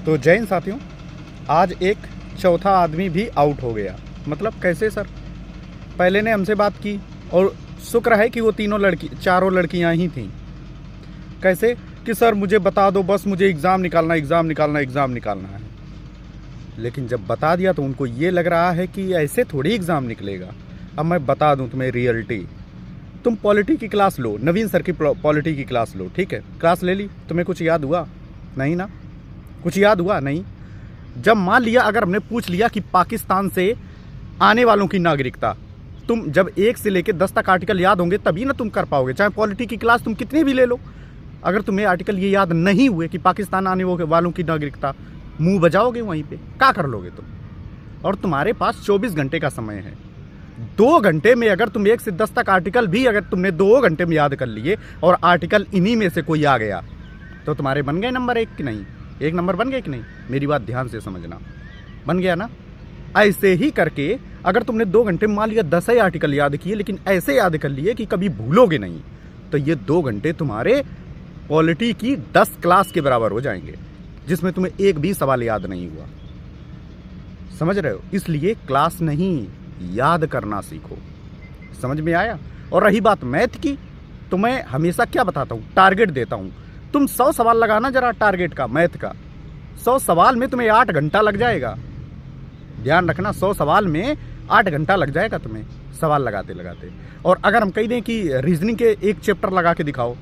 तो जय हिंद साथियों, आज एक चौथा आदमी भी आउट हो गया। मतलब कैसे सर? पहले ने हमसे बात की और शुक्र है कि वो चारों लड़कियां ही थीं। कैसे कि सर मुझे बता दो, बस मुझे एग्ज़ाम निकालना है। लेकिन जब बता दिया तो उनको ये लग रहा है कि ऐसे थोड़ी एग्ज़ाम निकलेगा। अब मैं बता दूं तुम्हें रियलिटी। तुम पॉलिटी की क्लास लो, नवीन सर की पॉलिटी की क्लास लो, ठीक है? क्लास ले ली, तुम्हें कुछ याद हुआ? नहीं ना? कुछ याद हुआ नहीं? जब मान लिया अगर हमने पूछ लिया कि पाकिस्तान से आने वालों की नागरिकता, तुम जब 1 से लेकर 10 तक आर्टिकल याद होंगे तभी ना तुम कर पाओगे। चाहे पॉलिटी की क्लास तुम कितनी भी ले लो, अगर तुम्हें आर्टिकल ये याद नहीं हुए कि पाकिस्तान आने वालों की नागरिकता, मुंह बजाओगे वहीं पे, क्या कर लोगे तुम? और तुम्हारे पास 24 घंटे का समय है। 2 घंटे में अगर तुम 1 से 10 तक आर्टिकल भी अगर तुमने 2 घंटे में याद कर लिए और आर्टिकल इन्हीं में से कोई आ गया तो तुम्हारे बन गए नंबर 1 कि नहीं? 1 नंबर बन गए कि नहीं? मेरी बात ध्यान से समझना, बन गया ना? ऐसे ही करके अगर तुमने 2 घंटे में मान लिया 10 ही आर्टिकल याद किए, लेकिन ऐसे याद कर लिए कि कभी भूलोगे नहीं, तो ये 2 घंटे तुम्हारे पॉलिटी की 10 क्लास के बराबर हो जाएंगे, जिसमें तुम्हें एक भी सवाल याद नहीं हुआ। समझ रहे हो? इसलिए क्लास नहीं, याद करना सीखो। समझ में आया? और रही बात मैथ की, तो मैं हमेशा क्या बताता हूँ, टारगेट देता हूँ। तुम 100 सवाल लगाना जरा टारगेट का, मैथ का। 100 सवाल में तुम्हें 8 घंटा लग जाएगा। ध्यान रखना, 100 सवाल में 8 घंटा लग जाएगा तुम्हें सवाल लगाते लगाते। और अगर हम कह दें कि रीजनिंग के एक चैप्टर लगा के दिखाओ,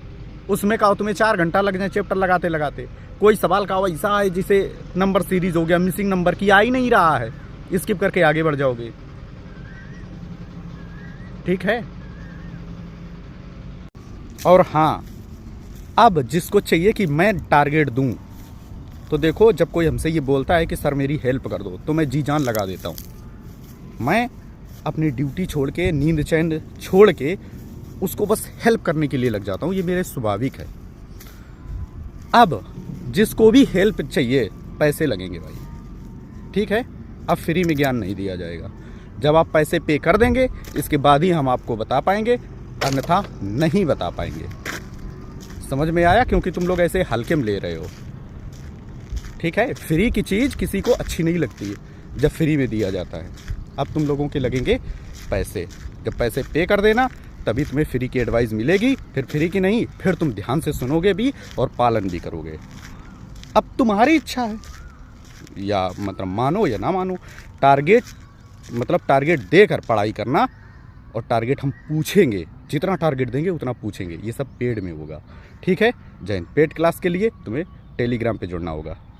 उसमें कहो तुम्हें 4 घंटा लग जाए चैप्टर लगाते लगाते। कोई सवाल का ऐसा है जिसे नंबर सीरीज हो गया, मिसिंग नंबर की आ ही नहीं रहा है, स्किप करके आगे बढ़ जाओगे। ठीक है? और हाँ, अब जिसको चाहिए कि मैं टारगेट दूं, तो देखो, जब कोई हमसे ये बोलता है कि सर मेरी हेल्प कर दो, तो मैं जी जान लगा देता हूं। मैं अपनी ड्यूटी छोड़ के, नींद चैन छोड़ के उसको बस हेल्प करने के लिए लग जाता हूं। ये मेरे स्वाभाविक है। अब जिसको भी हेल्प चाहिए, पैसे लगेंगे भाई, ठीक है? अब फ्री में ज्ञान नहीं दिया जाएगा। जब आप पैसे पे कर देंगे, इसके बाद ही हम आपको बता पाएंगे, अन्यथा नहीं बता पाएंगे। समझ में आया? क्योंकि तुम लोग ऐसे हल्के में ले रहे हो। ठीक है? फ्री की चीज़ किसी को अच्छी नहीं लगती है जब फ्री में दिया जाता है। अब तुम लोगों के लगेंगे पैसे। जब पैसे पे कर देना तभी तुम्हें फ्री की एडवाइस मिलेगी। फिर फ्री की नहीं, फिर तुम ध्यान से सुनोगे भी और पालन भी करोगे। अब तुम्हारी इच्छा है, या मतलब मानो या ना मानो। टारगेट देकर पढ़ाई करना, और टारगेट हम पूछेंगे, जितना टारगेट देंगे उतना पूछेंगे। ये सब पेड में होगा, ठीक है? जय हिंद। पेड क्लास के लिए तुम्हें टेलीग्राम पे जुड़ना होगा।